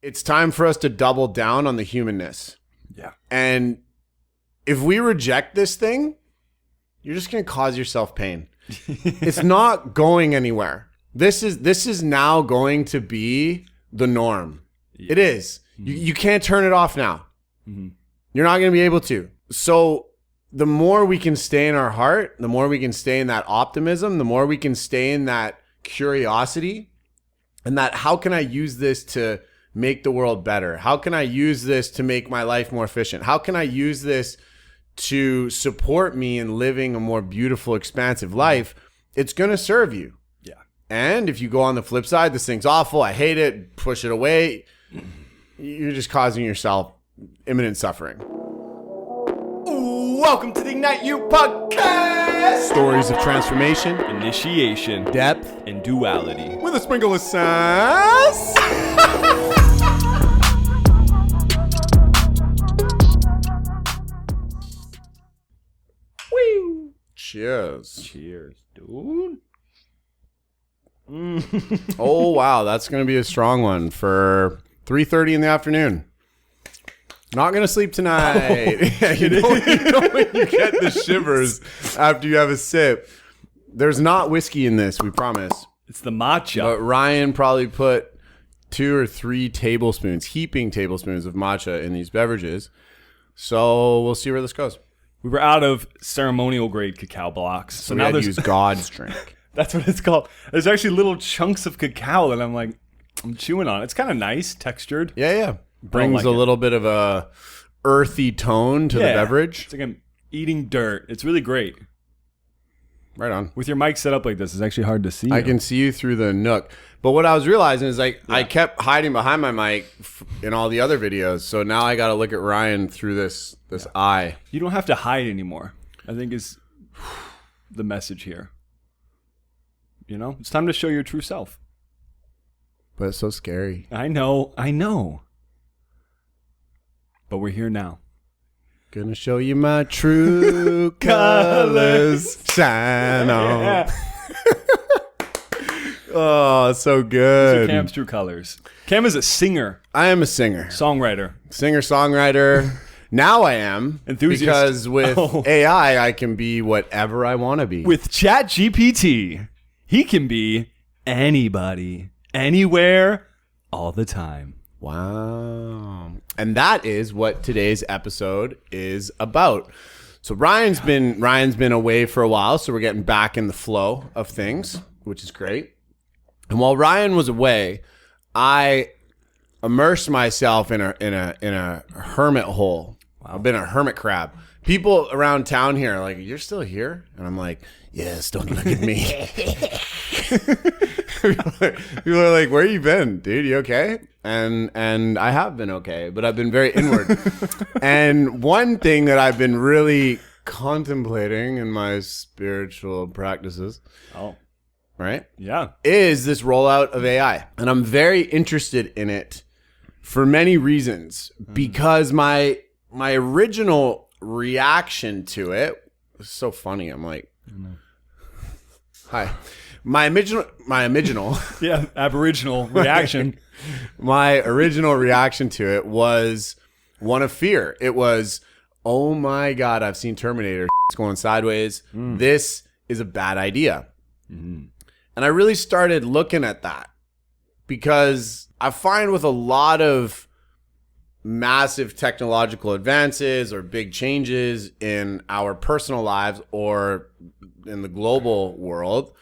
It's time for us to double down on the humanness. Yeah. And if we reject this thing, you're just going to cause yourself pain. It's not going anywhere. This is now going to be the norm. Yeah. It is. Mm-hmm. You can't turn it off now. Mm-hmm. You're not going to be able to. So the more we can stay in our heart, the more we can stay in that optimism, the more we can stay in that curiosity, and that how can I use this to make the world better? How can I use this to make my life more efficient? How can I use this to support me in living a more beautiful, expansive life? It's going to serve you. Yeah. And if you go on the flip side, this thing's awful, I hate it, push it away, you're just causing yourself imminent suffering. Welcome to the Ignite You podcast. Stories of transformation, initiation, depth, and duality. With a sprinkle of sass. Woo! Cheers. Cheers, dude. Oh, wow. That's going to be a strong one for 3:30 in the afternoon. Not going to sleep tonight. You know when you get the shivers after you have a sip. There's not whiskey in this, we promise. It's the matcha. But Ryan probably put 2 or 3 tablespoons, heaping tablespoons of matcha in these beverages. So we'll see where this goes. We were out of ceremonial grade cacao blocks. So now there's use God's drink. That's what it's called. There's actually little chunks of cacao that I'm chewing on. It's kind of nice, textured. Yeah. Brings a little bit of a earthy tone to the beverage. It's like I'm eating dirt. It's really great. Right on. With your mic set up like this, it's actually hard to see. I can see you through the nook. But what I was realizing is I kept hiding behind my mic in all the other videos. So now I got to look at Ryan through this eye. You don't have to hide anymore, I think is the message here. You know, it's time to show your true self. But it's so scary. I know. But we're here now. Gonna show you my true colors. Shine on. Yeah. Oh, so good. These are Cam's true colors. Cam is a singer. I am a singer. Songwriter. Singer-songwriter. Now I am. Enthusiast. Because with AI, I can be whatever I want to be. With ChatGPT, he can be anybody, anywhere, all the time. Wow. And that is what today's episode is about. So Ryan's been away for a while, so we're getting back in the flow of things, which is great. And while Ryan was away, I immersed myself in a hermit hole. Wow. I've been a hermit crab. People around town here are like, "You're still here?" And I'm like, "Yes, don't look at me." People are like, "Where you been, dude? You okay?" And I have been okay, but I've been very inward. And one thing that I've been really contemplating in my spiritual practices, right? Yeah, is this rollout of AI. And I'm very interested in it for many reasons, because my original reaction to it was so funny. I'm like, hi. My original Aboriginal reaction. My original reaction to it was one of fear. It was, oh my God, I've seen Terminator. It's going sideways. This is a bad idea. Mm-hmm. And I really started looking at that, because I find with a lot of massive technological advances or big changes in our personal lives or in the global world,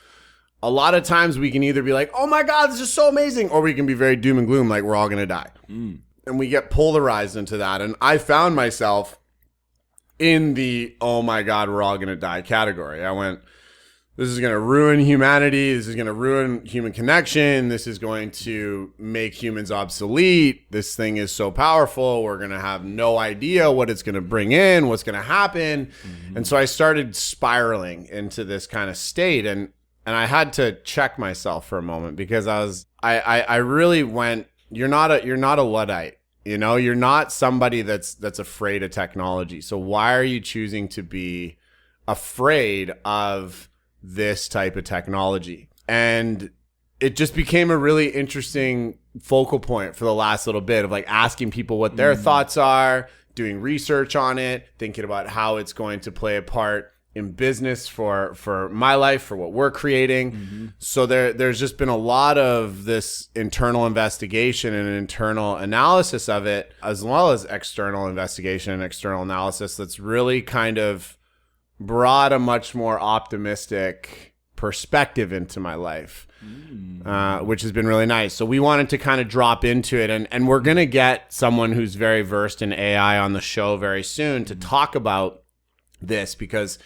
a lot of times we can either be like, oh my God, this is so amazing, or we can be very doom and gloom, like we're all going to die. And we get polarized into that. And I found myself in the, oh my God, we're all going to die category. I went, this is going to ruin humanity. This is going to ruin human connection. This is going to make humans obsolete. This thing is so powerful. We're going to have no idea what it's going to bring in, what's going to happen. Mm-hmm. And so I started spiraling into this kind of state. And I had to check myself for a moment, because I really went, you're not a Luddite, you know, you're not somebody that's afraid of technology. So why are you choosing to be afraid of this type of technology? And it just became a really interesting focal point for the last little bit of like asking people what their thoughts are, doing research on it, thinking about how it's going to play a part in business for my life, for what we're creating. So there's just been a lot of this internal investigation and internal analysis of it, as well as external investigation and external analysis that's really kind of brought a much more optimistic perspective into my life, which has been really nice. So we wanted to kind of drop into it, and we're going to get someone who's very versed in AI on the show very soon to talk about this, because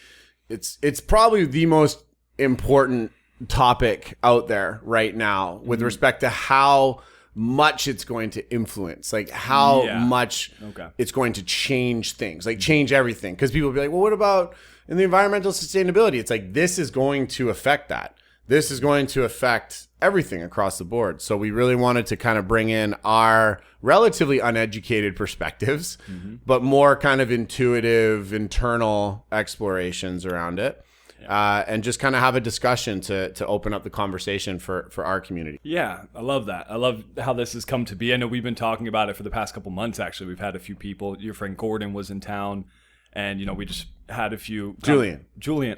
it's probably the most important topic out there right now with respect to how much it's going to influence, like how much it's going to change things, like change everything. Because people will be like, well, what about in the environmental sustainability? It's like, this is going to affect that. This is going to affect everything across the board. So we really wanted to kind of bring in our relatively uneducated perspectives, but more kind of intuitive, internal explorations around it. And just kind of have a discussion to open up the conversation for our community. Yeah, I love that. I love how this has come to be. I know we've been talking about it for the past couple months, actually. We've had a few people. Your friend Gordon was in town, and, you know, we just had a few. Julian.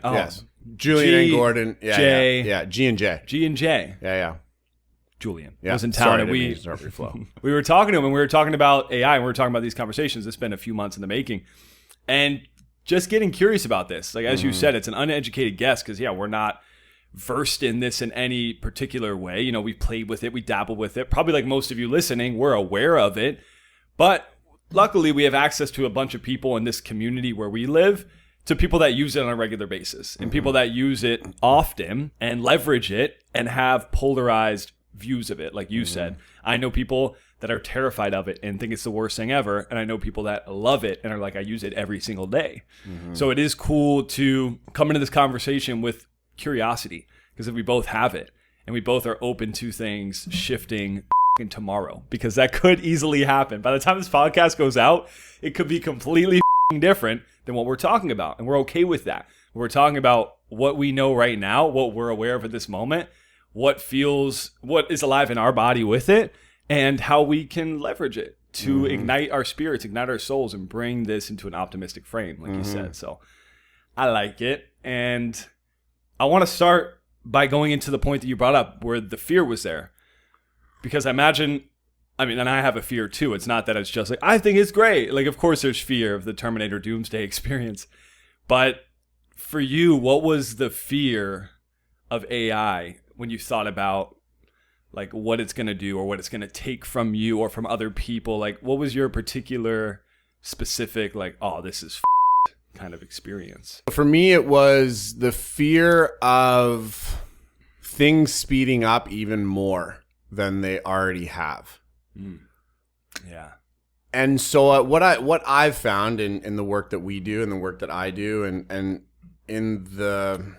Oh, yes. Julian and Gordon. Yeah, J. Yeah, G and J. G and J. Yeah. Julian Yeah. was in town, Sorry, and we were talking to him, and we were talking about AI, and we were talking about these conversations. It's been a few months in the making, and just getting curious about this. Like, as you said, it's an uneducated guess because, we're not versed in this in any particular way. You know, we played with it, we dabbled with it. Probably like most of you listening, we're aware of it. But luckily, we have access to a bunch of people in this community where we live, to people that use it on a regular basis, and people that use it often and leverage it and have polarized views of it. Like you said, I know people that are terrified of it and think it's the worst thing ever. And I know people that love it and are like, I use it every single day. So it is cool to come into this conversation with curiosity, because if we both have it and we both are open to things shifting tomorrow, because that could easily happen. By the time this podcast goes out, it could be completely different than what we're talking about. And we're okay with that. We're talking about what we know right now, what we're aware of at this moment, what is alive in our body with it, and how we can leverage it to ignite our spirits, ignite our souls, and bring this into an optimistic frame, like you said. So I like it. And I want to start by going into the point that you brought up where the fear was there. Because and I have a fear too. It's not that it's just like, I think it's great. Like, of course there's fear of the Terminator Doomsday experience. But for you, what was the fear of AI when you thought about like what it's going to do or what it's going to take from you or from other people? Like, what was your particular specific, like, oh, this is kind of experience? For me, it was the fear of things speeding up even more than they already have. Yeah. And so what I've found in the work that we do and the work that I do and in the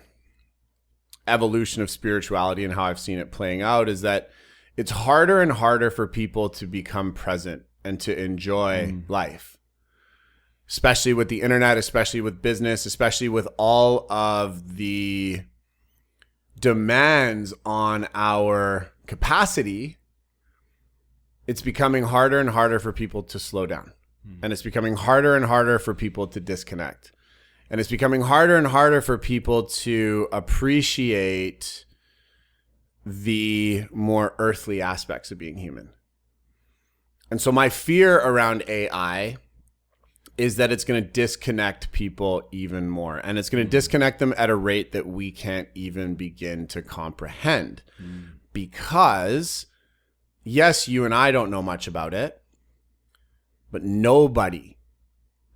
evolution of spirituality and how I've seen it playing out is that it's harder and harder for people to become present and to enjoy life, especially with the internet, especially with business, especially with all of the demands on our capacity. It's becoming harder and harder for people to slow down. And it's becoming harder and harder for people to disconnect. And it's becoming harder and harder for people to appreciate the more earthly aspects of being human. And so my fear around AI is that it's going to disconnect people even more. And it's going to disconnect them at a rate that we can't even begin to comprehend. Because, yes, you and I don't know much about it, but nobody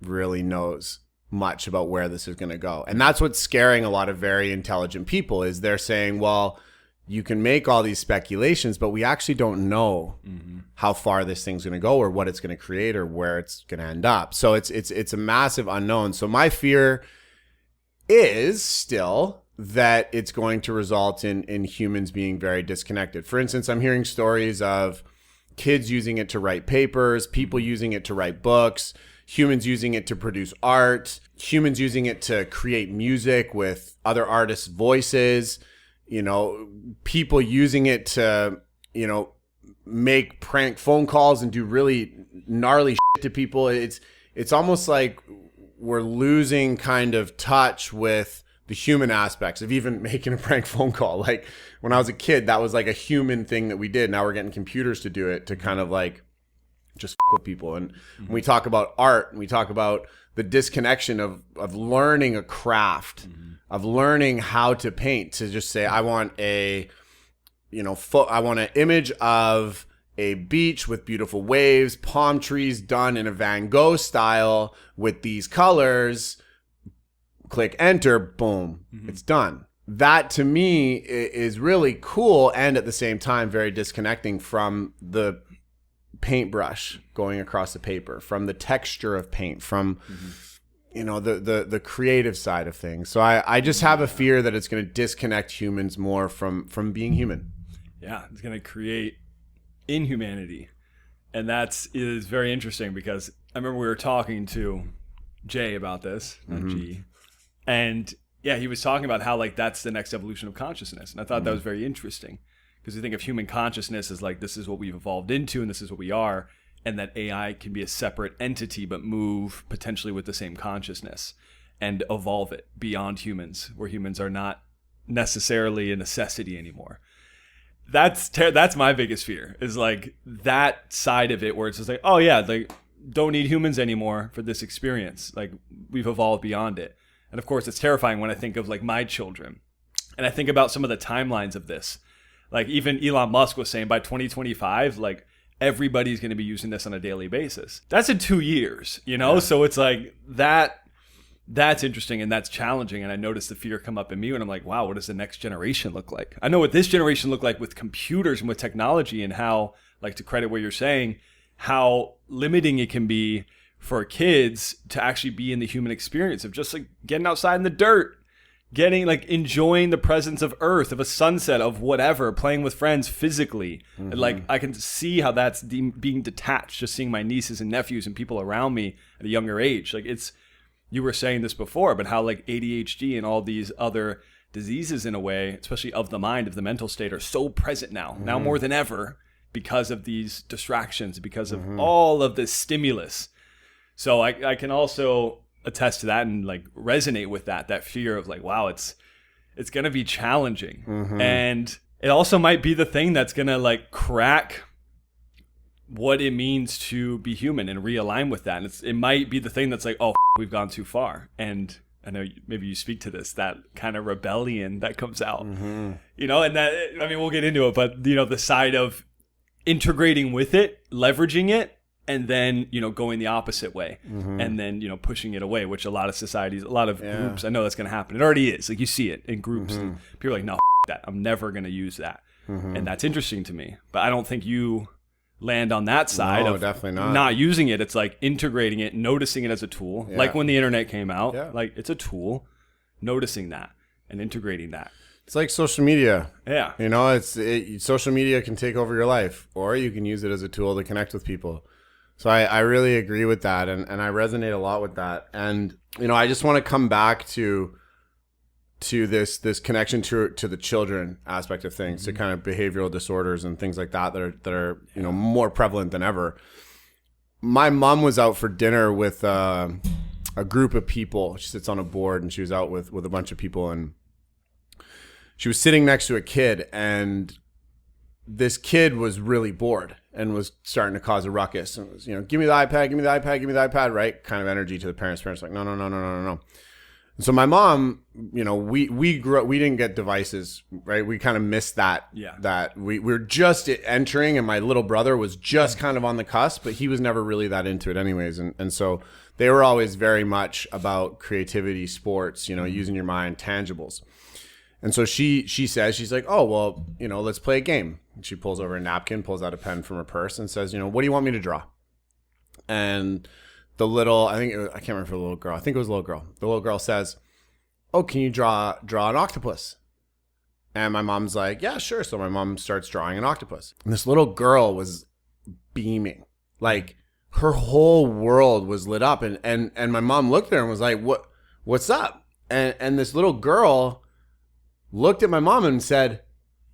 really knows much about where this is going to go. And that's what's scaring a lot of very intelligent people, is they're saying, well, you can make all these speculations, but we actually don't know how far this thing's going to go or what it's going to create or where it's going to end up. So it's a massive unknown. So my fear is still that it's going to result in humans being very disconnected. For instance, I'm hearing stories of kids using it to write papers, people using it to write books, humans using it to produce art, humans using it to create music with other artists' voices. people using it to, make prank phone calls and do really gnarly shit to people. It's almost like we're losing kind of touch with the human aspects of even making a prank phone call. Like when I was a kid, that was like a human thing that we did. Now we're getting computers to do it, to kind of like just with people. And when we talk about art, and we talk about the disconnection of learning a craft, of learning how to paint, to just say, I want I want an image of a beach with beautiful waves, palm trees done in a Van Gogh style with these colors. Click enter, boom, it's done. That to me is really cool, and at the same time very disconnecting from the paintbrush going across the paper, from the texture of paint, from the creative side of things. So I just have a fear that it's going to disconnect humans more from being human. Yeah, it's going to create inhumanity. And that is very interesting, because I remember we were talking to Jay about this, not G. And yeah, he was talking about how like that's the next evolution of consciousness. And I thought that was very interesting, because you think of human consciousness as like, this is what we've evolved into and this is what we are. And that AI can be a separate entity, but move potentially with the same consciousness and evolve it beyond humans, where humans are not necessarily a necessity anymore. That's my biggest fear, is like that side of it, where it's just like, oh yeah, like don't need humans anymore for this experience. Like we've evolved beyond it. And of course, it's terrifying when I think of like my children, and I think about some of the timelines of this. Like even Elon Musk was saying by 2025, like everybody's going to be using this on a daily basis. That's in 2 years, Yeah. So it's like that's interesting and that's challenging. And I noticed the fear come up in me when I'm like, wow, what does the next generation look like? I know what this generation look like with computers and with technology, and how, like, to credit what you're saying, how limiting it can be for kids to actually be in the human experience of just like getting outside in the dirt, getting like enjoying the presence of earth, of a sunset, of whatever, playing with friends physically. And like I can see how that's being detached, just seeing my nieces and nephews and people around me at a younger age. Like you were saying this before, but how like ADHD and all these other diseases in a way, especially of the mind, of the mental state, are so present now more than ever, because of these distractions, because of all of this stimulus. So I can also attest to that and like resonate with that fear of like, wow, it's going to be challenging. And it also might be the thing that's going to like crack what it means to be human and realign with that. And it might be the thing that's like, oh, we've gone too far. And I know maybe you speak to this, that kind of rebellion that comes out, and that, I mean, we'll get into it, but the side of integrating with it, leveraging it, and then, going the opposite way, and then, pushing it away, which a lot of societies, a lot of groups, I know that's going to happen. It already is. Like you see it in groups, and people are like, no, that. I'm never going to use that. And that's interesting to me. But I don't think you land on that side of definitely not using it. It's like integrating it, noticing it as a tool. Yeah. Like when the internet came out, like it's a tool, noticing that and integrating that. It's like social media. Yeah. Social media can take over your life, or you can use it as a tool to connect with people. So I really agree with that, and I resonate a lot with that. And I just want to come back to this connection to the children aspect of things, to kind of behavioral disorders and things like that are more prevalent than ever. My mom was out for dinner with a group of people. She sits on a board, and she was out with a bunch of people, and she was sitting next to a kid, and this kid was really bored and was starting to cause a ruckus, and was, give me the iPad, give me the iPad, give me the iPad, right? Kind of energy to the parents. Parents like, no. And so my mom, we grew up, we didn't get devices, right? We kind of missed that. Yeah. That we were just entering, and my little brother was just kind of on the cusp, but he was never really that into it anyways. And so they were always very much about creativity, sports, using your mind, tangibles. And so she says, she's like, oh, well, let's play a game. And she pulls over a napkin, pulls out a pen from her purse, and says, what do you want me to draw? And the little, I can't remember if it was a little girl. I think it was a little girl. The little girl says, oh, can you draw an octopus? And my mom's like, yeah, sure. So my mom starts drawing an octopus. And this little girl was beaming. Like her whole world was lit up. And my mom looked at her and was like, what's up? And this little girl looked at my mom and said,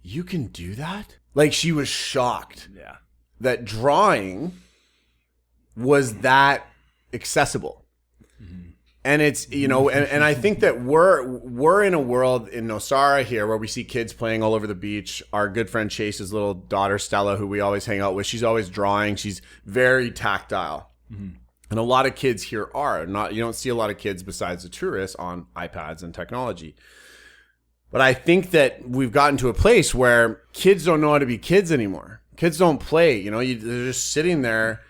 "You can do that?" Like, she was shocked Yeah. that drawing was that accessible. And it's, you know, and I think that we're in a world in Nosara here where we see kids playing all over the beach. Our good friend Chase's little daughter, Stella, who we always hang out with, she's always drawing. She's very tactile. And a lot of kids here are not, you don't see a lot of kids besides the tourists on iPads and technology. But I think that we've gotten to a place where kids don't know how to be kids anymore. Kids don't play, you know, they're just sitting there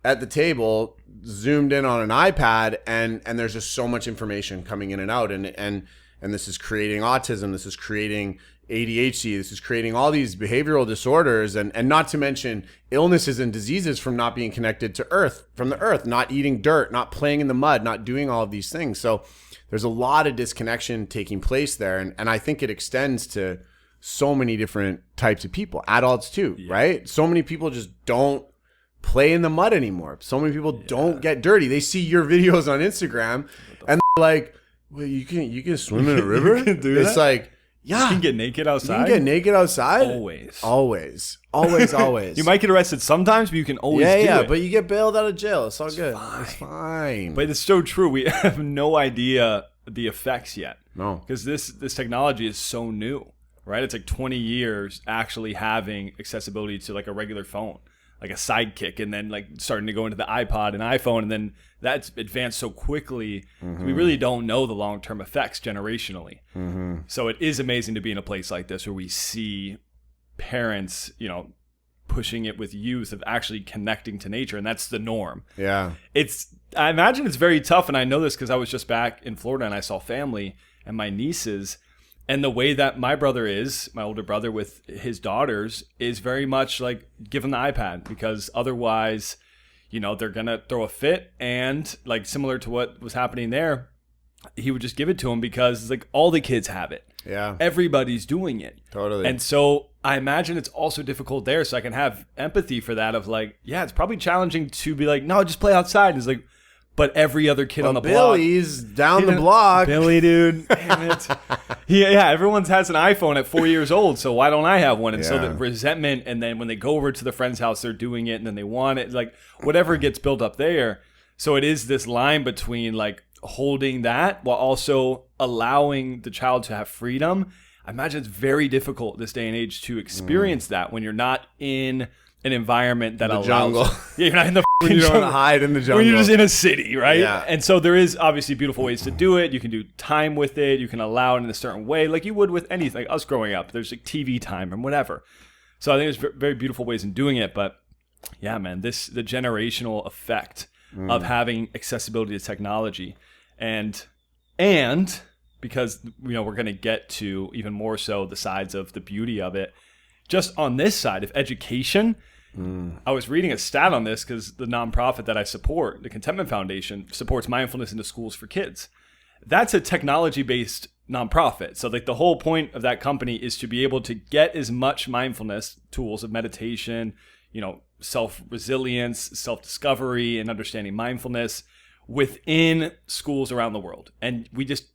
at the table, zoomed in on an iPad, and there's just so much information coming in and out, and this is creating autism, this is creating ADHD, this is creating all these behavioral disorders, and not to mention illnesses and diseases from not being connected to the earth, not eating dirt, not playing in the mud, not doing all of these things. So there's a lot of disconnection taking place there, and I think it extends to so many different types of people, adults too, right? So many people just don't play in the mud anymore. So many people don't get dirty. They see your videos on Instagram and they're like, "Well, you can swim in a river?" It's that? like, yeah. You can get naked outside. You can get naked outside. Always. Always. You might get arrested sometimes, but you can always do it. But you get bailed out of jail. It's all good. It's fine. But it's so true. We have no idea the effects yet. No. Because this technology is so new, right? It's like 20 years actually having accessibility to like a regular phone, like a sidekick, and then like starting to go into the iPod and iPhone, and then that's advanced so quickly. We really don't know the long-term effects generationally. So it is amazing to be in a place like this where we see parents, you know, pushing it with youth of actually connecting to nature, and that's the norm. Yeah. I imagine it's very tough, and I know this because I was just back in Florida and I saw family and my nieces. And the way that my brother is, my older brother with his daughters, is very much like give them the iPad, because otherwise, you know, they're going to throw a fit. And like similar to what was happening there, he would just give it to them because like all the kids have it. Yeah. Everybody's doing it. Totally. And so I imagine it's also difficult there. So I can have empathy for that of like, yeah, it's probably challenging to be like, no, just play outside. It's like, but every other kid on the block. Billy's down the block. Billy, dude. Damn it. Yeah, everyone has an iPhone at 4 years old, so why don't I have one? And so the resentment, and then when they go over to the friend's house, they're doing it, and then they want it. Like, whatever gets built up there. So it is this line between, like, holding that while also allowing the child to have freedom. I imagine it's very difficult this day and age to experience that when you're not in an environment that allows jungle. Yeah, you're not in the When you jungle. don't hide in the jungle. When you're just in a city, right? Yeah. And so there is obviously beautiful ways to do it. You can do time with it. You can allow it in a certain way, like you would with anything. Like us growing up, there's like TV time and whatever. So I think there's very beautiful ways in doing it. But yeah, man, the generational effect of having accessibility to technology, and because you know we're going to get to even more so the sides of the beauty of it. Just on this side of education. I was reading a stat on this because the nonprofit that I support, the Contentment Foundation, supports mindfulness into schools for kids. That's a technology-based nonprofit. So like the whole point of that company is to be able to get as much mindfulness tools of meditation, you know, self-resilience, self-discovery, and understanding mindfulness within schools around the world. And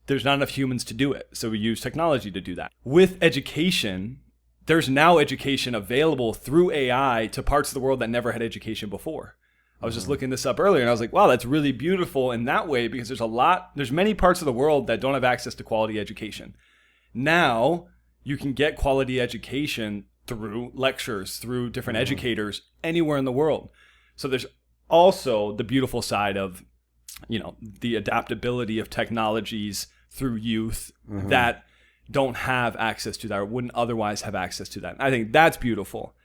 there's not enough humans to do it. So we use technology to do that. With education, there's now education available through AI to parts of the world that never had education before. I was just looking this up earlier and I was like, wow, that's really beautiful in that way, because there's many parts of the world that don't have access to quality education. Now you can get quality education through lectures, through different educators anywhere in the world. So there's also the beautiful side of, you know, the adaptability of technologies through youth that don't have access to that or wouldn't otherwise have access to that. I think that's beautiful.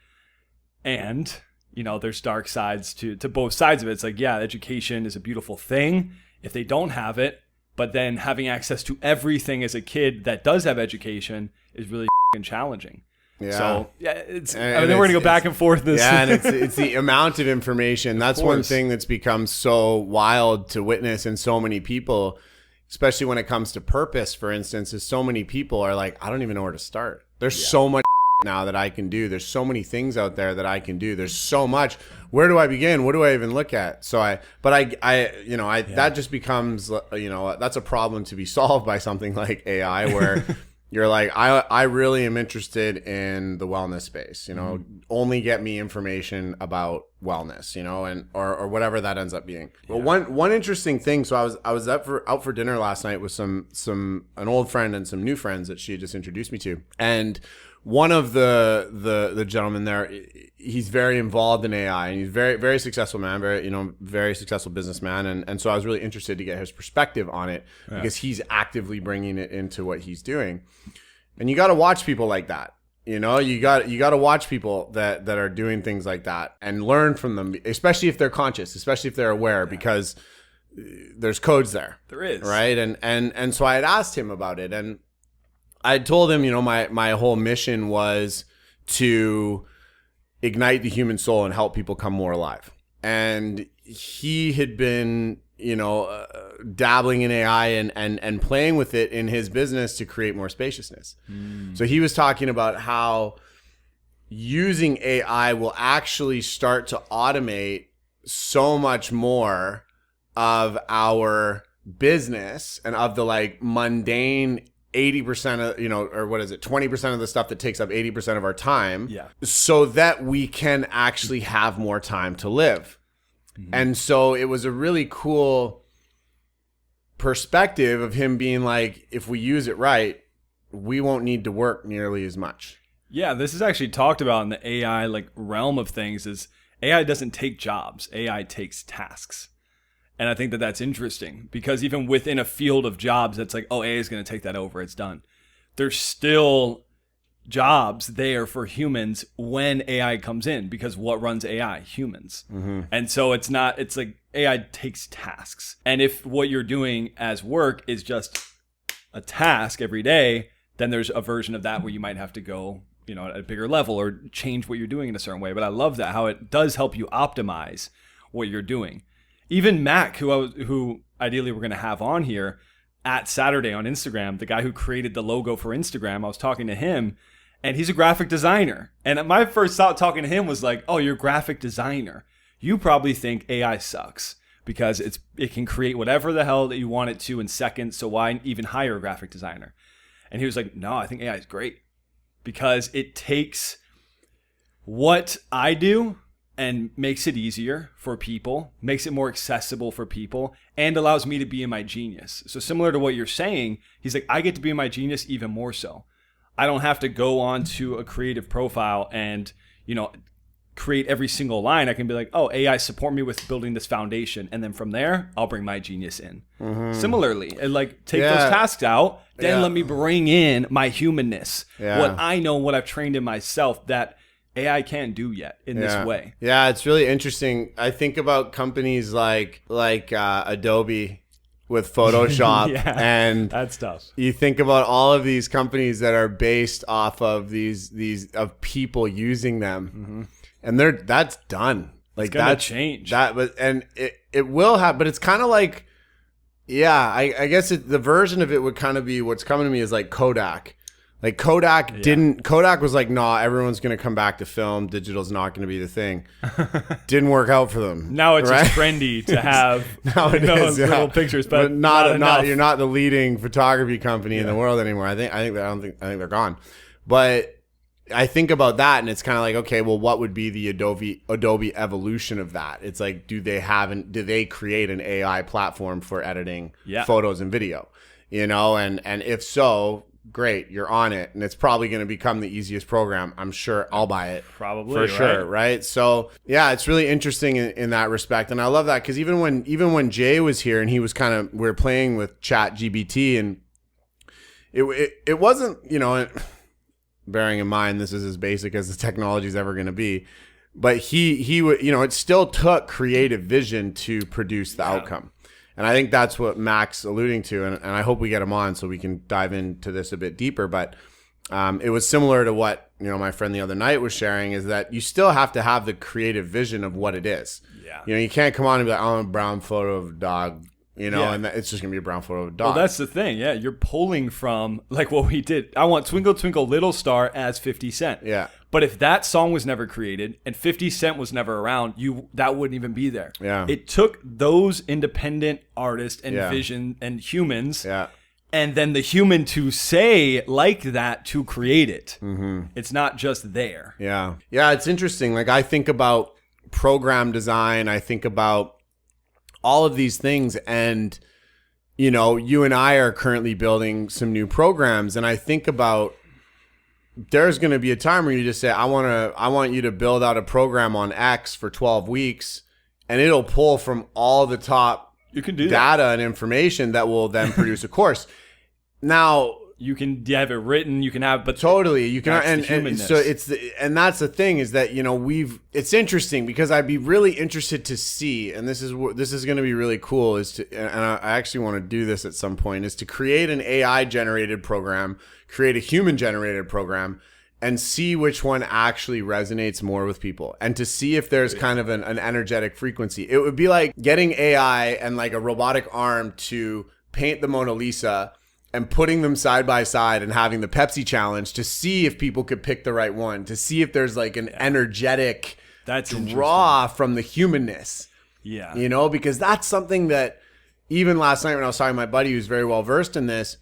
And, you know, there's dark sides to both sides of it. It's like, yeah, education is a beautiful thing if they don't have it, but then having access to everything as a kid that does have education is really challenging. Yeah. So yeah, we're going to go back and forth. And it's the amount of information. That's one thing that's become so wild to witness in so many people, especially when it comes to purpose, for instance, is so many people are like, I don't even know where to start. There's so much now that I can do. There's so many things out there that I can do. There's so much. Where do I begin? What do I even look at? So that just becomes, you know, that's a problem to be solved by something like AI where you're like, I really am interested in the wellness space, only get me information about wellness, and or whatever that ends up being. But one interesting thing, so I was out for dinner last night with an old friend and some new friends that she had just introduced me to. And one of the gentlemen there, he's very involved in AI, and he's very, very successful man, very successful businessman. And so I was really interested to get his perspective on it because he's actively bringing it into what he's doing. And you got to watch people like that. You got to watch people that are doing things like that and learn from them, especially if they're conscious, especially if they're aware, because there's codes there. There is. Right. And so I had asked him about it, and I told him, my whole mission was to ignite the human soul and help people come more alive. And he had been, dabbling in AI and playing with it in his business to create more spaciousness. So he was talking about how using AI will actually start to automate so much more of our business and of the mundane 80% of, or what is it, 20% of the stuff that takes up 80% of our time, so that we can actually have more time to live. And so it was a really cool perspective of him being like, if we use it right, we won't need to work nearly as much. Yeah, this is actually talked about in the AI realm of things. Is AI doesn't take jobs, AI takes tasks. And I think that that's interesting because even within a field of jobs, that's like, oh, AI is going to take that over. It's done. There's still jobs there for humans when AI comes in, because what runs AI? Humans. And so it's like AI takes tasks. And if what you're doing as work is just a task every day, then there's a version of that where you might have to go, at a bigger level or change what you're doing in a certain way. But I love that, how it does help you optimize what you're doing. Even Mac, who ideally we're going to have on here at Saturday on Instagram, the guy who created the logo for Instagram, I was talking to him, and he's a graphic designer. And my first thought talking to him was like, oh, you're a graphic designer. You probably think AI sucks because it can create whatever the hell that you want it to in seconds, so why even hire a graphic designer? And he was like, no, I think AI is great because it takes what I do and makes it easier for people, makes it more accessible for people, and allows me to be in my genius. So similar to what you're saying, he's like, I get to be in my genius even more so. I don't have to go on to a creative profile and, create every single line. I can be like, oh, AI, support me with building this foundation. And then from there, I'll bring my genius in. Similarly, and take those tasks out, then let me bring in my humanness, what I know, what I've trained in myself that AI can't do yet in this way. Yeah, it's really interesting. I think about companies like Adobe with Photoshop, and that's tough. You think about all of these companies that are based off of these of people using them, and that's done. It's gonna change. It will have, but it's kind of like, I guess the version of it would kind of be what's coming to me is like Kodak. Like Kodak was like, nah, everyone's going to come back to film. Digital's not going to be the thing. Didn't work out for them. Now it's just trendy to have little pictures, but not you're not the leading photography company in the world anymore. I think they're gone. But I think about that, and it's kind of like, okay, well, what would be the Adobe evolution of that? It's like, do they create an AI platform for editing photos and video? And if so, great, you're on it, and it's probably going to become the easiest program. I'm sure I'll buy it, probably for sure, right? So it's really interesting in that respect, and I love that because even when Jay was here and he was we were playing with ChatGPT, and it wasn't, bearing in mind this is as basic as the technology is ever going to be, but he would, it still took creative vision to produce the outcome. And I think that's what Mac's alluding to, and I hope we get him on so we can dive into this a bit deeper. But it was similar to what my friend the other night was sharing, is that you still have to have the creative vision of what it is. Yeah. You can't come on and be like, I want a brown photo of a dog, and it's just going to be a brown photo of a dog. Well, that's the thing. Yeah, you're pulling from like what we did. I want Twinkle Twinkle Little Star as 50 Cent. Yeah. But if that song was never created and 50 Cent was never around, that wouldn't even be there. Yeah. It took those independent artists and vision and humans and then the human to say like that to create it. It's not just there. Yeah. Yeah, it's interesting. Like I think about program design, I think about all of these things, and you know, you and I are currently building some new programs, and I think about there's going to be a time where you just say, I want you to build out a program on X for 12 weeks, and it'll pull from all the top You can do data and information that will then produce a course. Now, you can have it written, you can have, but totally, you can, that's the and so and that's the thing is that, you know, it's interesting because I'd be really interested to see, and this is going to be really cool, is to, and I actually want to do this at some point, is to create an AI generated program, create a human generated program, and see which one actually resonates more with people, and to see if there's kind of an energetic frequency. It would be like getting AI and like a robotic arm to paint the Mona Lisa and putting them side by side and having the Pepsi challenge to see if people could pick the right one, to see if there's like an energetic draw from the humanness. Yeah. You know, because that's something that even last night when I was talking to my buddy who's very well versed in this,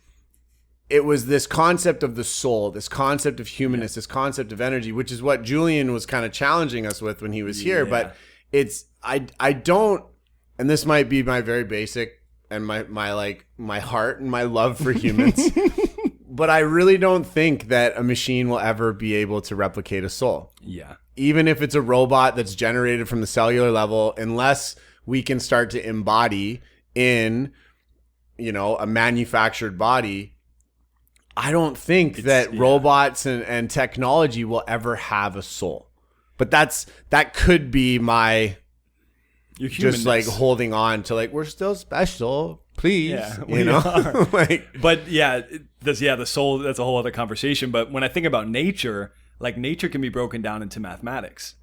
it was this concept of the soul, this concept of humanness, this concept of energy, which is what Julian was kind of challenging us with when he was here. But it's, I don't, and this might be my very basic and my heart and my love for humans, but I really don't think that a machine will ever be able to replicate a soul. Yeah. Even if it's a robot that's generated from the cellular level, unless we can start to embody in, you know, a manufactured body, I don't think that robots and technology will ever have a soul. But that could be my just like holding on to like, we're still special, please. Yeah, you know? Like, but yeah, the soul, that's a whole other conversation. But when I think about nature, like nature can be broken down into mathematics.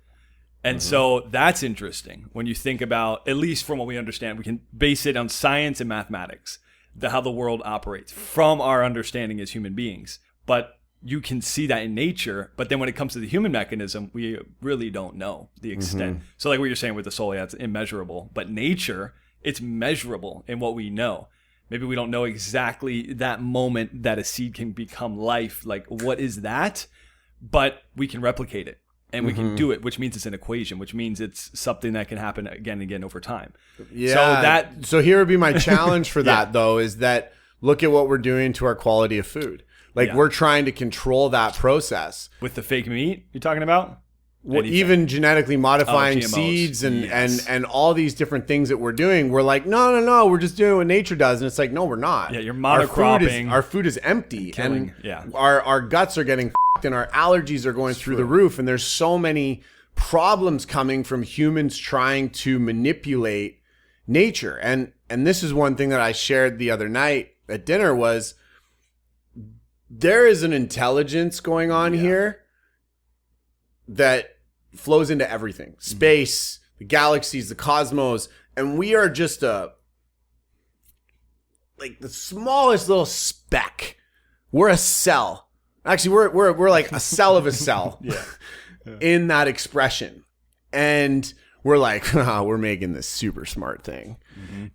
And so that's interesting when you think about, at least from what we understand, we can base it on science and mathematics, how the world operates from our understanding as human beings. But you can see that in nature, but then when it comes to the human mechanism, we really don't know the extent. So like what you're saying with the soul, yeah, it's immeasurable. But nature, it's measurable in what we know. Maybe we don't know exactly that moment that a seed can become life. Like, what is that? But we can replicate it. And we can do it, which means it's an equation, which means it's something that can happen again and again over time. Yeah. So here would be my challenge for that, though, is that look at what we're doing to our quality of food. Like, we're trying to control that process. With the fake meat you're talking about? Well, even genetically modifying seeds and all these different things that we're doing, we're like, no, we're just doing what nature does. And it's like, no, we're not. Yeah, you're monocropping. Our food is empty. And our guts are getting f***ed and our allergies are going through the roof. And there's so many problems coming from humans trying to manipulate nature. And this is one thing that I shared the other night at dinner was, there is an intelligence going on here that flows into everything. Space, the galaxies, the cosmos, and we are just the smallest little speck. We're a cell. Actually, we're like a cell of a cell in that expression. And we're like, we're making this super smart thing.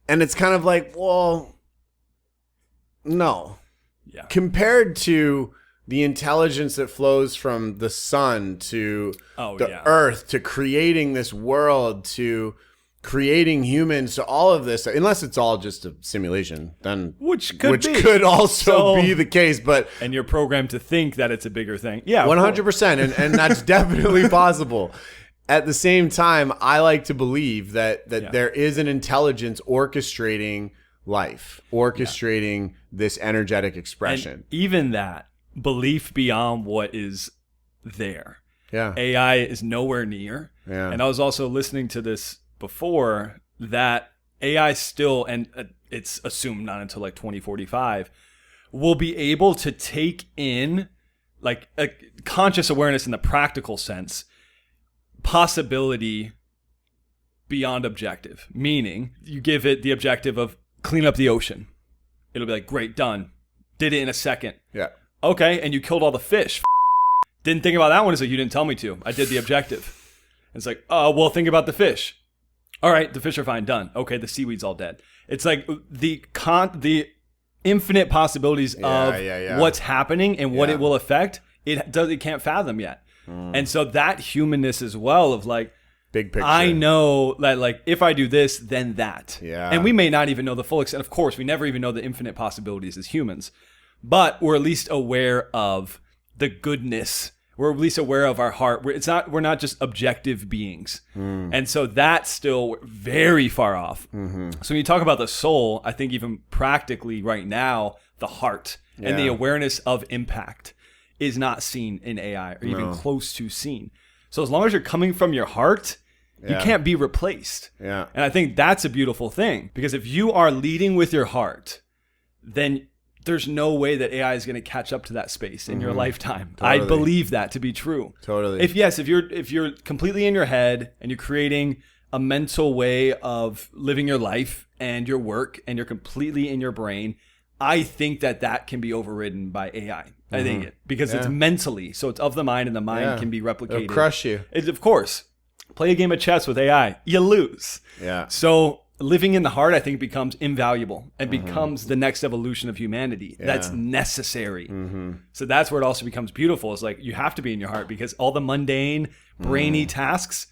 And it's kind of like, well, no. Yeah. Compared to the intelligence that flows from the sun to the earth, to creating this world, to creating humans, to all of this, unless it's all just a simulation, then which could also be the case. But and you're programmed to think that it's a bigger thing. Yeah, 100%, and that's definitely possible. At the same time, I like to believe that there is an intelligence orchestrating life, orchestrating this energetic expression. And even that belief beyond what is there. Yeah. AI is nowhere near. Yeah. And I was also listening to this before, that AI still, and it's assumed not until like 2045, will be able to take in like a conscious awareness in the practical sense, possibility beyond objective. Meaning you give it the objective of clean up the ocean. It'll be like, great, done. Did it in a second. Yeah. Okay, and you killed all the fish. Didn't think about that one. It's like, you didn't tell me to. I did the objective. It's like, oh, well, think about the fish. All right, the fish are fine, done. Okay, the seaweed's all dead. It's like the infinite possibilities of what's happening and what it will affect, it can't fathom yet. And so that humanness as well of like, big picture. I know that like if I do this, then that. Yeah. And we may not even know the full extent. Of course, we never even know the infinite possibilities as humans, but we're at least aware of the goodness. We're at least aware of our heart. We're not just objective beings. And so that's still very far off. So when you talk about the soul, I think even practically right now, the heart and the awareness of impact is not seen in AI or even close to seen. So as long as you're coming from your heart, you can't be replaced. Yeah. And I think that's a beautiful thing, because if you are leading with your heart, then there's no way that AI is going to catch up to that space in your lifetime. Totally. I believe that to be true. Totally. If you're completely in your head and you're creating a mental way of living your life and your work and you're completely in your brain, I think that can be overridden by AI. I think because it's mentally, so it's of the mind, and the mind can be replicated. It'll crush you. Of course. Play a game of chess with AI, you lose. Yeah. So living in the heart, I think, becomes invaluable and becomes the next evolution of humanity. That's necessary. So that's where it also becomes beautiful. It's like you have to be in your heart, because all the mundane, brainy tasks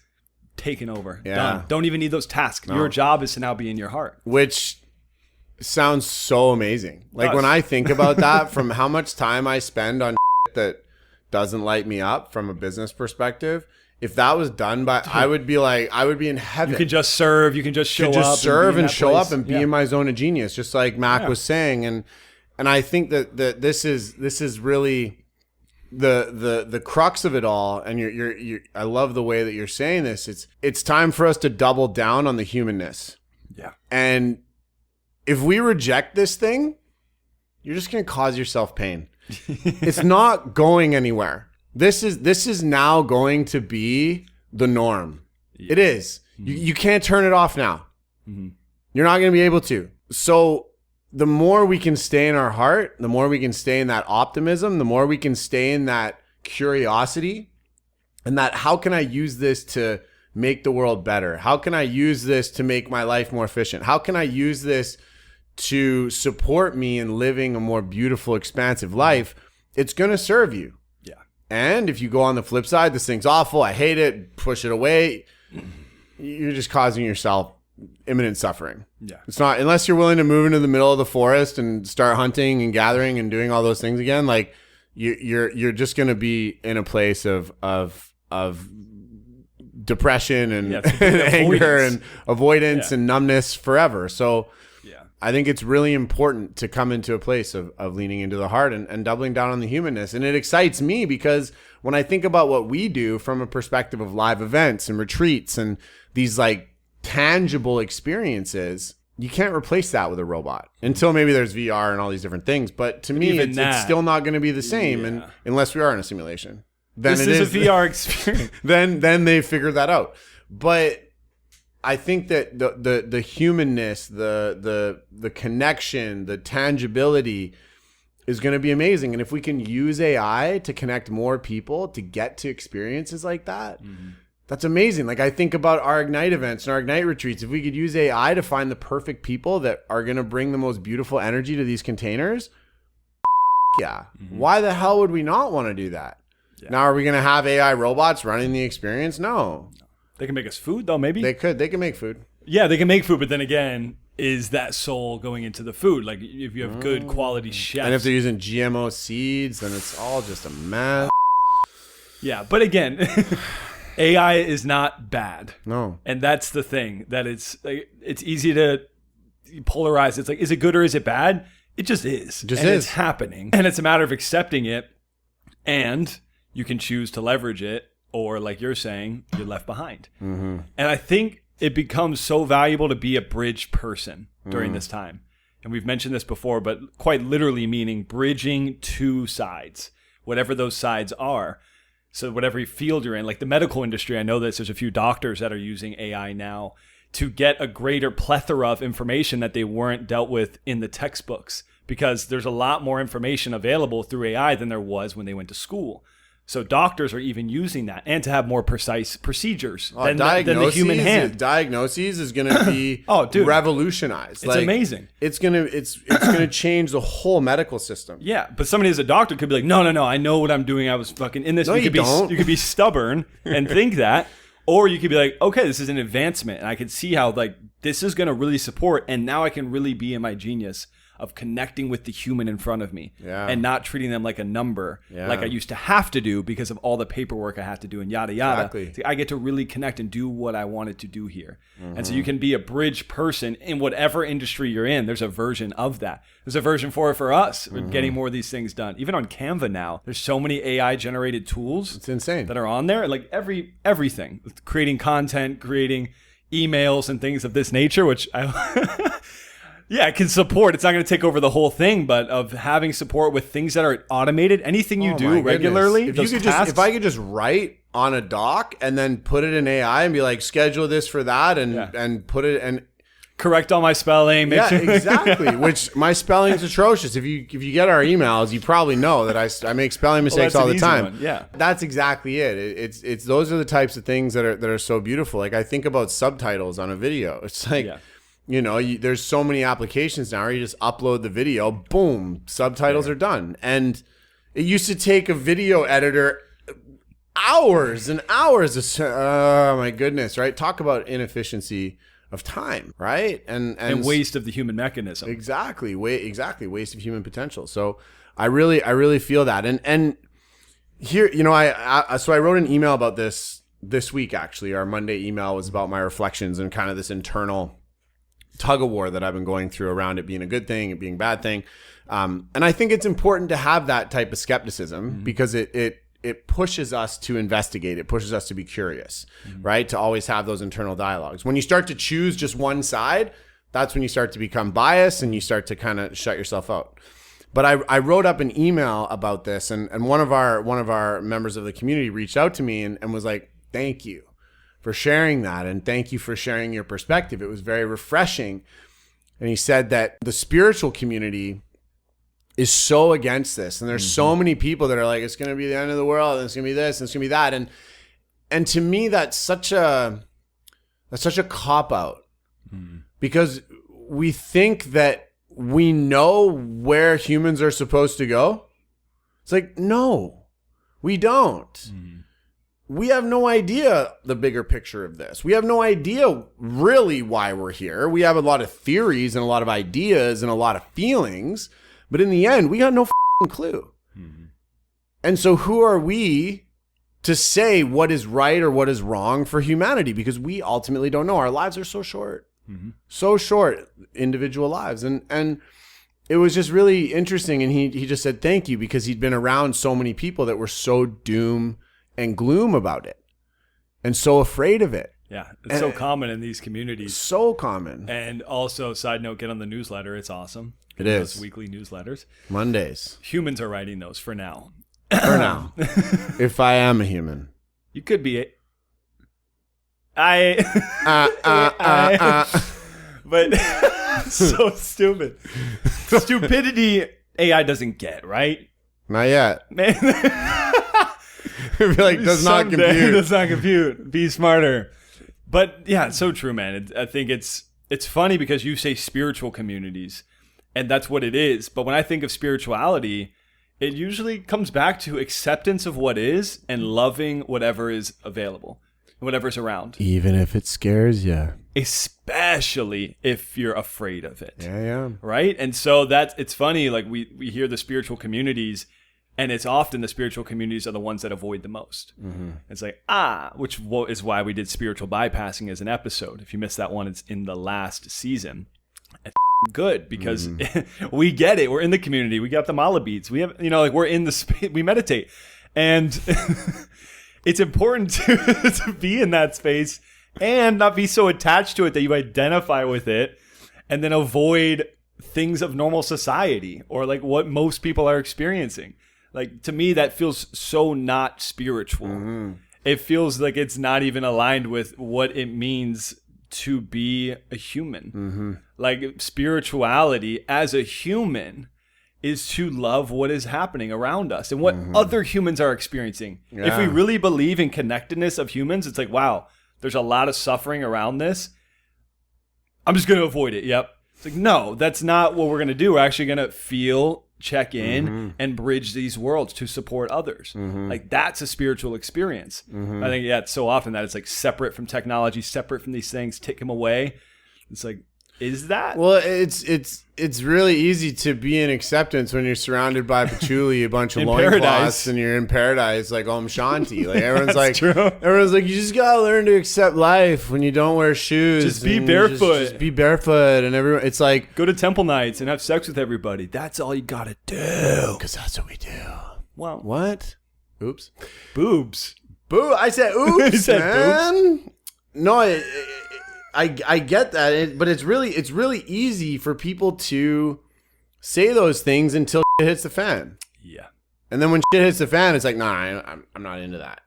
taken over. Done. Don't even need those tasks. No. Your job is to now be in your heart. Which sounds so amazing. Like when I think about that, from how much time I spend on that doesn't light me up from a business perspective, if that was done by, I would be in heaven. You can just serve. You can just show up. Just serve and show place. up and be in my zone of genius, just like Mac was saying. And I think that this is really the crux of it all. And you're I love the way that you're saying this. It's time for us to double down on the humanness. Yeah. And if we reject this thing, you're just going to cause yourself pain. It's not going anywhere. This is now going to be the norm. Yeah. It is. You can't turn it off now. You're not going to be able to. So the more we can stay in our heart, the more we can stay in that optimism, the more we can stay in that curiosity, and that how can I use this to make the world better? How can I use this to make my life more efficient? How can I use this to support me in living a more beautiful, expansive life? It's going to serve you. Yeah. And if you go on the flip side, this thing's awful, I hate it, push it away, you're just causing yourself imminent suffering. Yeah. It's not, unless you're willing to move into the middle of the forest and start hunting and gathering and doing all those things again, like you're just going to be in a place of depression and, and anger and avoidance and numbness forever. So I think it's really important to come into a place of leaning into the heart and doubling down on the humanness. And it excites me because when I think about what we do from a perspective of live events and retreats and these like tangible experiences, you can't replace that with a robot until maybe there's VR and all these different things. But to me, it's still not going to be the same and unless we are in a simulation. Then this is a VR experience. then they figure that out. But I think that the humanness, the connection, the tangibility is going to be amazing. And if we can use AI to connect more people to get to experiences like that, that's amazing. Like I think about our Ignite events and our Ignite retreats. If we could use AI to find the perfect people that are going to bring the most beautiful energy to these containers, why the hell would we not want to do that? Yeah. Now, are we going to have AI robots running the experience? No. They can make us food, though, maybe? They can make food. Yeah, they can make food, but then again, is that soul going into the food? Like, if you have good quality chefs. And if they're using GMO seeds, then it's all just a mess. Yeah, but again, AI is not bad. No. And that's the thing, that it's easy to polarize. It's like, is it good or is it bad? It just is. It's happening. And it's a matter of accepting it, and you can choose to leverage it. Or like you're saying, you're left behind. And I think it becomes so valuable to be a bridge person during this time. And we've mentioned this before, but quite literally meaning bridging two sides, whatever those sides are. So whatever field you're in, like the medical industry, I know that there's a few doctors that are using AI now to get a greater plethora of information that they weren't dealt with in the textbooks, because there's a lot more information available through AI than there was when they went to school. So doctors are even using that, and to have more precise procedures than the Diagnoses- human hand. Diagnoses is going to be Oh, dude. revolutionized. It's amazing. It's gonna change the whole medical system. Yeah, but somebody as a doctor could be like, no, I know what I'm doing. I was fucking in this. No, you don't. You could be stubborn and think that, or you could be like, okay, this is an advancement, and I can see how like this is going to really support, and now I can really be in my genius of connecting with the human in front of me and not treating them like a number like I used to have to do because of all the paperwork I had to do and yada yada. Exactly. So I get to really connect and do what I wanted to do here. And so you can be a bridge person in whatever industry you're in. There's a version of that. There's a version for it for us. We're getting more of these things done. Even on Canva now, there's so many AI generated tools. It's insane. That are on there. Like everything. Creating content, creating emails and things of this nature, which I yeah, it can support. It's not going to take over the whole thing, but of having support with things that are automated, anything you do regularly. If I could just write on a doc and then put it in AI and be like, schedule this for that, and put it and correct all my spelling. Make sure. Exactly. Which my spelling's atrocious. If you get our emails, you probably know that I make spelling mistakes all the time. One. Yeah, that's exactly it. It's those are the types of things that are so beautiful. Like I think about subtitles on a video. It's like. Yeah. You know, there's so many applications now where you just upload the video, boom, subtitles are done. And it used to take a video editor hours and hours of, oh my goodness, right? Talk about inefficiency of time, right? And waste of the human mechanism. Exactly. Waste of human potential. So I really feel that. And here, you know, so I wrote an email about this week, actually. Our Monday email was about my reflections and kind of this internal tug of war that I've been going through around it being a good thing, it being a bad thing. And I think it's important to have that type of skepticism because it pushes us to investigate. It pushes us to be curious, right? To always have those internal dialogues. When you start to choose just one side, that's when you start to become biased and you start to kind of shut yourself out. But I wrote up an email about this and one of our members of the community reached out to me and was like, thank you for sharing that. And thank you for sharing your perspective. It was very refreshing. And he said that the spiritual community is so against this. And there's so many people that are like, it's going to be the end of the world. And it's going to be this, and it's going to be that. And to me, that's such a cop out because we think that we know where humans are supposed to go. It's like, no, we don't. We have no idea the bigger picture of this. We have no idea really why we're here. We have a lot of theories and a lot of ideas and a lot of feelings, but in the end, we got no clue. And so who are we to say what is right or what is wrong for humanity? Because we ultimately don't know. Our lives are so short, so short, individual lives. And it was just really interesting. And he just said, thank you, because he'd been around so many people that were so doom and gloom about it and so afraid of it. Yeah, it's so common in these communities. So common. And also, side note, get on the newsletter. It's awesome. It is. Those weekly newsletters. Mondays. Humans are writing those for now. For now. If I am a human. You could be But so stupid. Stupidity AI doesn't get, right? Not yet. Man. Like, does not compute. Does not compute. Be smarter. But yeah, it's so true, man. I think it's funny because you say spiritual communities, and that's what it is. But when I think of spirituality, it usually comes back to acceptance of what is and loving whatever is available, whatever's around. Even if it scares you. Especially if you're afraid of it. Yeah. Right? And so it's funny, like we hear the spiritual communities, and it's often the spiritual communities are the ones that avoid the most. It's like, which is why we did spiritual bypassing as an episode. If you missed that one, it's in the last season. It's good because we get it. We're in the community. We got the mala beads. We have, we're in the space. We meditate. And it's important to be in that space and not be so attached to it that you identify with it and then avoid things of normal society or like what most people are experiencing. Like, to me, that feels so not spiritual. It feels like it's not even aligned with what it means to be a human. Like, spirituality as a human is to love what is happening around us and what other humans are experiencing. Yeah. If we really believe in connectedness of humans, it's like, wow, there's a lot of suffering around this. I'm just going to avoid it. Yep. It's like, no, that's not what we're going to do. We're actually going to feel, check in, and bridge these worlds to support others. Like, that's a spiritual experience. I think, it's so often that it's like separate from technology, separate from these things, take them away. It's like, is that? Well, it's really easy to be in acceptance when you're surrounded by patchouli, a bunch of loincloths, and you're in paradise, like Om Shanti. Like everyone's like, you just gotta learn to accept life when you don't wear shoes. Just be barefoot. Just be barefoot, and everyone. It's like go to temple nights and have sex with everybody. That's all you gotta do, because that's what we do. Well, what? Oops, boobs. I said oops. You said man. Boobs. No, I get that, but it's really easy for people to say those things until shit hits the fan. Yeah. And then when shit hits the fan, it's like, nah, I'm not into that.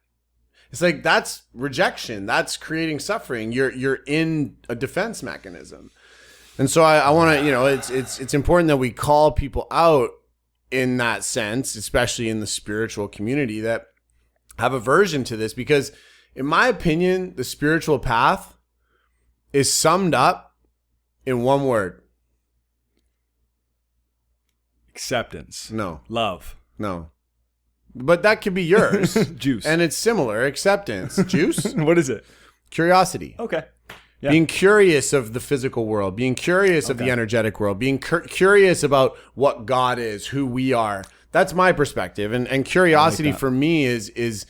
It's like, that's rejection. That's creating suffering. You're in a defense mechanism. And so I want to, it's important that we call people out in that sense, especially in the spiritual community that have aversion to this, because in my opinion, the spiritual path is summed up in one word. Acceptance. No. Love. No. But that could be yours. Juice. And it's similar. Acceptance. Juice? What is it? Curiosity. Okay. Yeah. Being curious of the physical world. Being curious of the energetic world. Being curious about what God is, who we are. That's my perspective. And curiosity for me is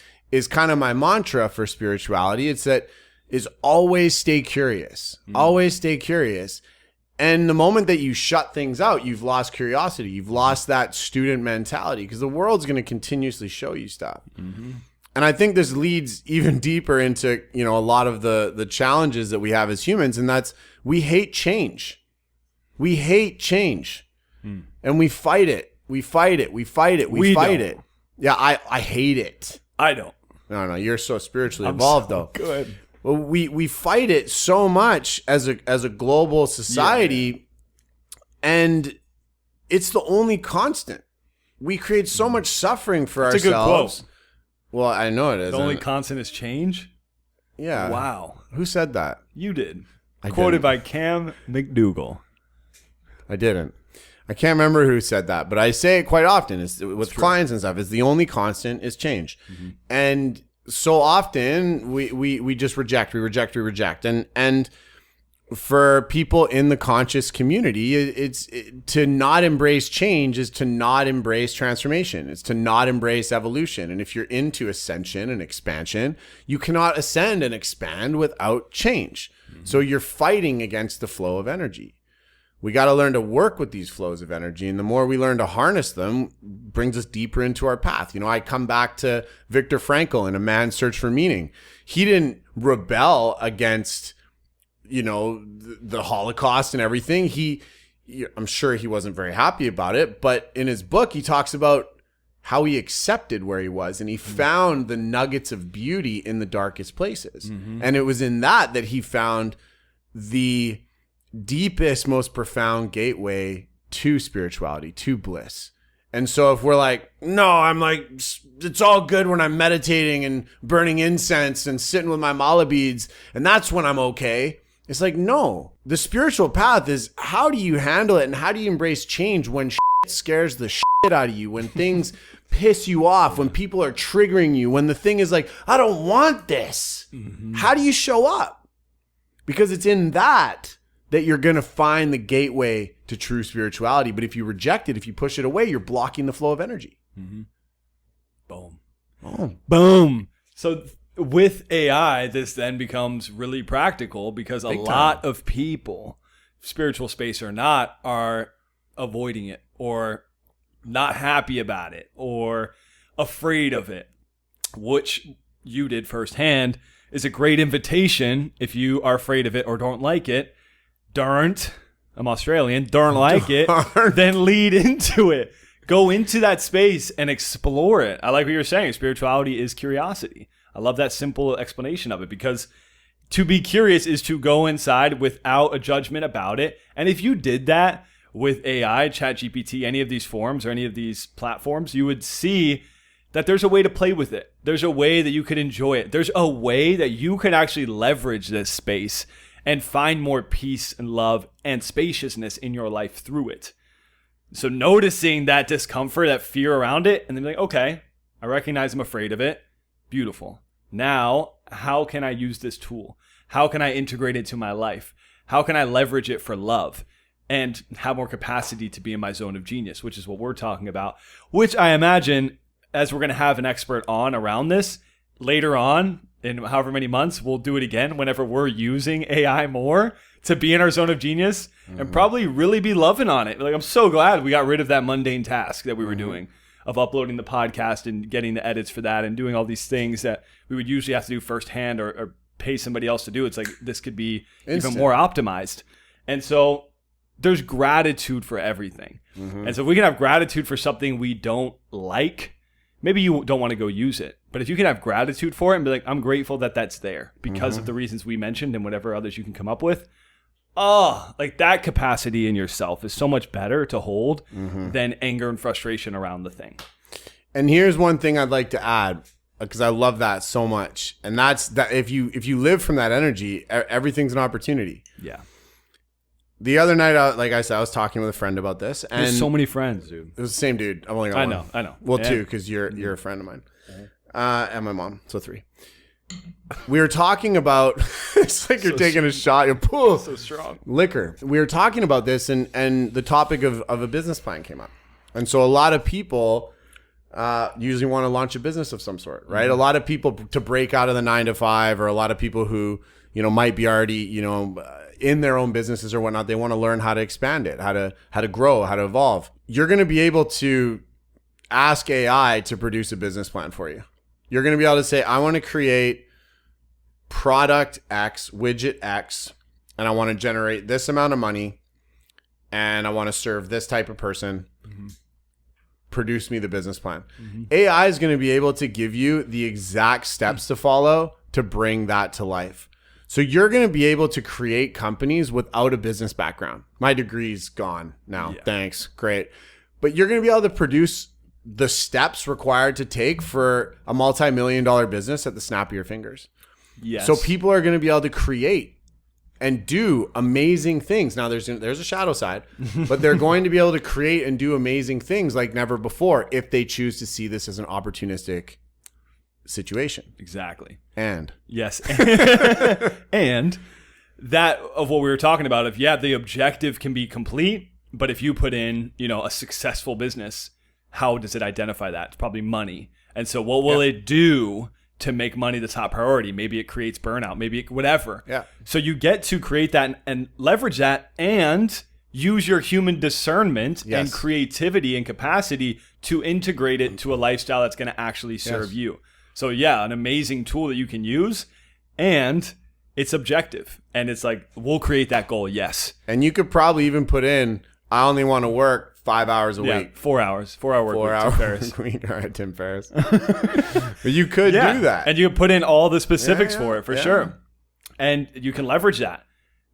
kind of my mantra for spirituality. It's that is always stay curious. Always stay curious. And the moment that you shut things out, you've lost curiosity. You've lost that student mentality, because the world's going to continuously show you stuff. And I think this leads even deeper into, a lot of the challenges that we have as humans, and that's we hate change. We hate change. And we fight it. We fight it. We fight it. We fight it. Yeah, I hate it. I don't. No, you're so spiritually evolved, though. Good. Well, we fight it so much as a global society, and it's the only constant. We create so much suffering for ourselves. It's a good quote. Well, I know it is. The only constant is change? Yeah. Wow. Who said that? You did. I Quoted didn't. by Cam McDougall. I didn't. I can't remember who said that, but I say it quite often. It's with clients and stuff. It's the only constant is change. And so often we just reject, we reject. And for people in the conscious community, to not embrace change is to not embrace transformation. It's to not embrace evolution. And if you're into ascension and expansion, you cannot ascend and expand without change. So you're fighting against the flow of energy. We got to learn to work with these flows of energy. And the more we learn to harness them, brings us deeper into our path. I come back to Viktor Frankl in A Man's Search for Meaning. He didn't rebel against, the Holocaust and everything. I'm sure he wasn't very happy about it. But in his book, he talks about how he accepted where he was. And he found the nuggets of beauty in the darkest places. And it was in that he found the deepest, most profound gateway to spirituality, to bliss. And so if we're like, no, I'm like, it's all good when I'm meditating and burning incense and sitting with my mala beads, and that's when I'm okay. It's like, no, the spiritual path is how do you handle it and how do you embrace change when shit scares the shit out of you, when things piss you off, when people are triggering you, when the thing is like, I don't want this. How do you show up? Because it's in that you're going to find the gateway to true spirituality. But if you reject it, if you push it away, you're blocking the flow of energy. Boom. Boom. So with AI, this then becomes really practical because a lot of people, spiritual space or not, are avoiding it or not happy about it or afraid of it, which you did firsthand is a great invitation if you are afraid of it or don't like it. I'm Australian, don't like it, then lead into it. Go into that space and explore it. I like what you're saying. Spirituality is curiosity. I love that simple explanation of it, because to be curious is to go inside without a judgment about it. And if you did that with AI, ChatGPT, any of these forms or any of these platforms, you would see that there's a way to play with it. There's a way that you could enjoy it. There's a way that you could actually leverage this space and find more peace and love and spaciousness in your life through it. So noticing that discomfort, that fear around it, and then be like, okay, I recognize I'm afraid of it. Beautiful. Now, how can I use this tool? How can I integrate it to my life? How can I leverage it for love and have more capacity to be in my zone of genius, which is what we're talking about, which I imagine, as we're going to have an expert on around this later on in however many months, we'll do it again whenever we're using AI more to be in our zone of genius and probably really be loving on it. Like, I'm so glad we got rid of that mundane task that we were doing of uploading the podcast and getting the edits for that and doing all these things that we would usually have to do firsthand or pay somebody else to do. It's like, this could be even more optimized. And so there's gratitude for everything. And so if we can have gratitude for something we don't like, maybe you don't want to go use it. But if you can have gratitude for it and be like, I'm grateful that that's there because of the reasons we mentioned and whatever others you can come up with. Oh, like that capacity in yourself is so much better to hold than anger and frustration around the thing. And here's one thing I'd like to add, because I love that so much. And that's that if you live from that energy, everything's an opportunity. Yeah. The other night, like I said, I was talking with a friend about this. And there's so many friends, dude. It was the same dude. I've only got one. I know. Well, two, because you're a friend of mine. And my mom, so 3. We were talking about, it's like you're taking a shot, you're so strong. Liquor. We were talking about this and the topic of a business plan came up. And so a lot of people usually want to launch a business of some sort, right? A lot of people to break out of the 9 to 5, or a lot of people who, might be already, in their own businesses or whatnot. They want to learn how to expand it, how to grow, how to evolve. You're going to be able to ask AI to produce a business plan for you. You're going to be able to say, I want to create product X, widget X, and I want to generate this amount of money, and I want to serve this type of person. Produce me the business plan. AI is going to be able to give you the exact steps to follow to bring that to life. So you're going to be able to create companies without a business background. My degree's gone now. Yeah. Thanks. Great. But you're going to be able to produce the steps required to take for a multi-million-dollar business at the snap of your fingers. Yes. So people are going to be able to create and do amazing things. Now there's a shadow side, but they're going to be able to create and do amazing things like never before if they choose to see this as an opportunistic situation. Exactly. And yes. And that of what we were talking about, if the objective can be complete, but if you put in, a successful business, how does it identify that? It's probably money. And so what will it do to make money the top priority? Maybe it creates burnout, maybe whatever. Yeah. So you get to create that and leverage that and use your human discernment and creativity and capacity to integrate it to a lifestyle that's going to actually serve you. So an amazing tool that you can use, and it's objective. And it's like, we'll create that goal, yes. And you could probably even put in, I only want to work 5 hours a week. 4 hours. 4 hour work 4 week, hour Tim Ferriss. week. All right, Tim Ferriss. But you could do that. And you can put in all the specifics for it, for sure. And you can leverage that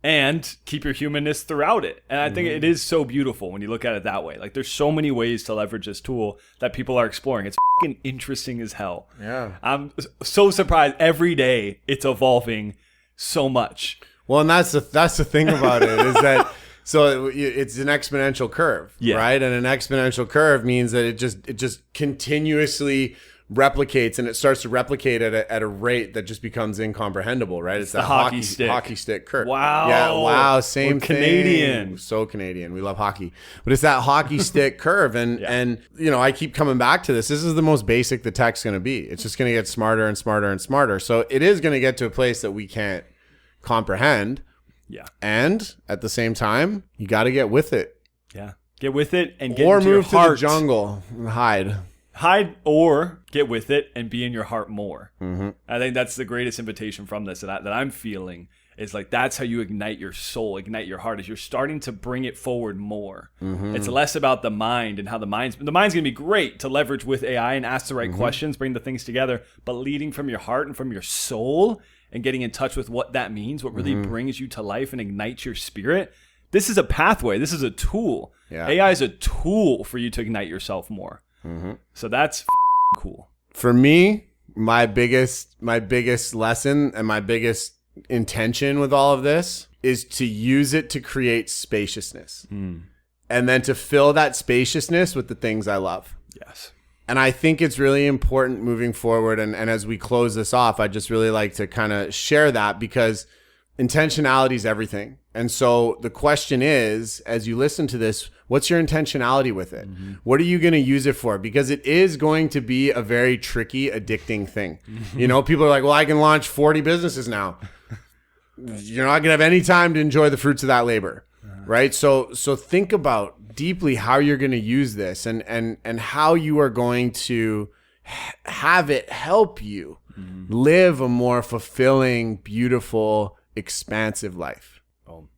and keep your humanness throughout it. And I think it is so beautiful when you look at it that way. Like, there's so many ways to leverage this tool that people are exploring. It's fucking interesting as hell. Yeah. I'm so surprised every day it's evolving so much. Well, and that's the thing about it is that so it's an exponential curve, right? And an exponential curve means that it just continuously replicates, and it starts to replicate at a rate that just becomes incomprehensible, right? It's that hockey stick curve. Wow. Yeah, wow, same thing. Canadian. So Canadian. We love hockey. But it's that hockey stick curve. And I keep coming back to this. This is the most basic the tech's going to be. It's just going to get smarter and smarter and smarter. So it is going to get to a place that we can't comprehend. Yeah. And at the same time, you got to get with it. Yeah. Get with it and get or into move your heart. To the jungle and hide. Hide or get with it and be in your heart more. I think that's the greatest invitation from this that I'm feeling is like, that's how you ignite your soul, ignite your heart, is you're starting to bring it forward more. It's less about the mind and how the mind's going to be great to leverage with AI and ask the right questions, bring the things together, but leading from your heart and from your soul and getting in touch with what that means, what really brings you to life and ignites your spirit, This is a pathway. This is a tool. Yeah. AI is a tool for you to ignite yourself more. So that's cool. For me, my biggest lesson and my biggest intention with all of this is to use it to create spaciousness. And then to fill that spaciousness with the things I love. Yes. And I think it's really important moving forward. And as we close this off, I'd just really like to kind of share that, because intentionality is everything. And so the question is, as you listen to this, what's your intentionality with it? What are you going to use it for? Because it is going to be a very tricky, addicting thing. You know, people are like, well, I can launch 40 businesses now. You're not going to have any time to enjoy the fruits of that labor. Right. So think about deeply how you're going to use this and how you are going to have it help you live a more fulfilling, beautiful, expansive life. Boom.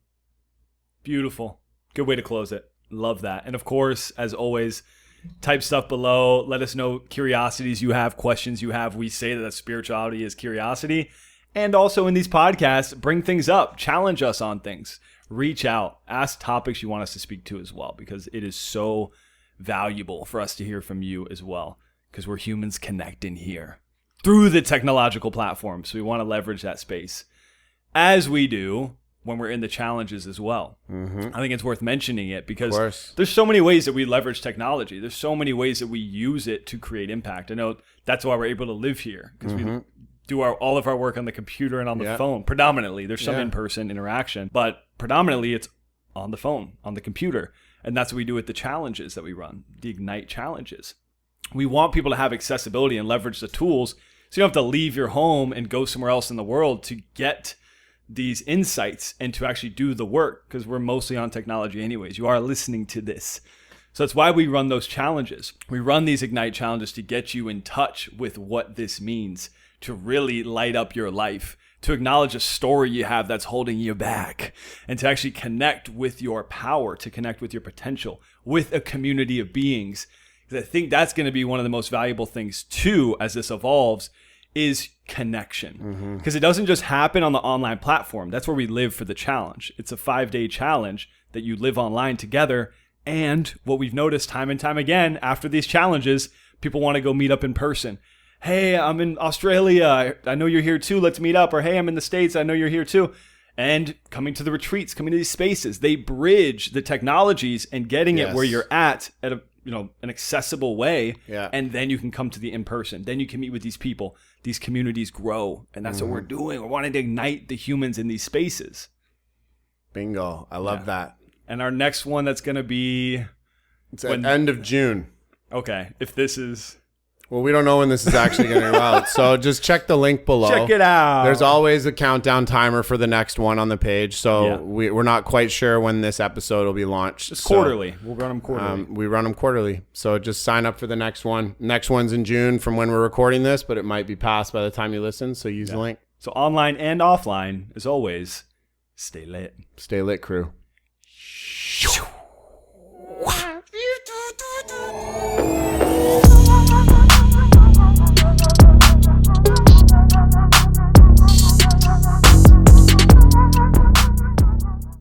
Beautiful. Good way to close it. Love that. And of course, as always, type stuff below. Let us know curiosities you have, questions you have. We say that spirituality is curiosity. And also in these podcasts, bring things up, challenge us on things. Reach out, ask topics you want us to speak to as well, because it is so valuable for us to hear from you as well, because we're humans connecting here through the technological platform. So we want to leverage that space as we do when we're in the challenges as well. I think it's worth mentioning it because there's so many ways that we leverage technology. There's so many ways that we use it to create impact. I know that's why we're able to live here, because we do all of our work on the computer and on the phone. Predominantly, there's some in-person interaction, but predominantly it's on the phone, on the computer. And that's what we do with the challenges that we run, the Ignite challenges. We want people to have accessibility and leverage the tools so you don't have to leave your home and go somewhere else in the world to get these insights and to actually do the work, because we're mostly on technology anyways. You are listening to this. So that's why we run those challenges. We run these Ignite challenges to get you in touch with what this means, to really light up your life, to acknowledge a story you have that's holding you back, and to actually connect with your power, to connect with your potential, with a community of beings. Because I think that's going to be one of the most valuable things too, as this evolves, is connection. Because it doesn't just happen on the online platform. That's where we live for the challenge. It's a 5-day challenge that you live online together. And what we've noticed time and time again after these challenges, people want to go meet up in person. Hey, I'm in Australia. I know you're here too. Let's meet up. Or, hey, I'm in the States. I know you're here too. And coming to the retreats, coming to these spaces, they bridge the technologies and getting it where you're at a, an accessible way. Yeah. And then you can come to the in-person. Then you can meet with these people. These communities grow. And that's what we're doing. We're wanting to ignite the humans in these spaces. Bingo. I love that. And our next one that's going to be... It's at end of June. Okay. If this is... Well, we don't know when this is actually going to go out, so just check the link below. Check it out. There's always a countdown timer for the next one on the page, so we're not quite sure when this episode will be launched. It's quarterly. We'll run them quarterly. We run them quarterly, so just sign up for the next one. Next one's in June from when we're recording this, but it might be past by the time you listen, so use the link. So online and offline, as always, stay lit. Stay lit, crew.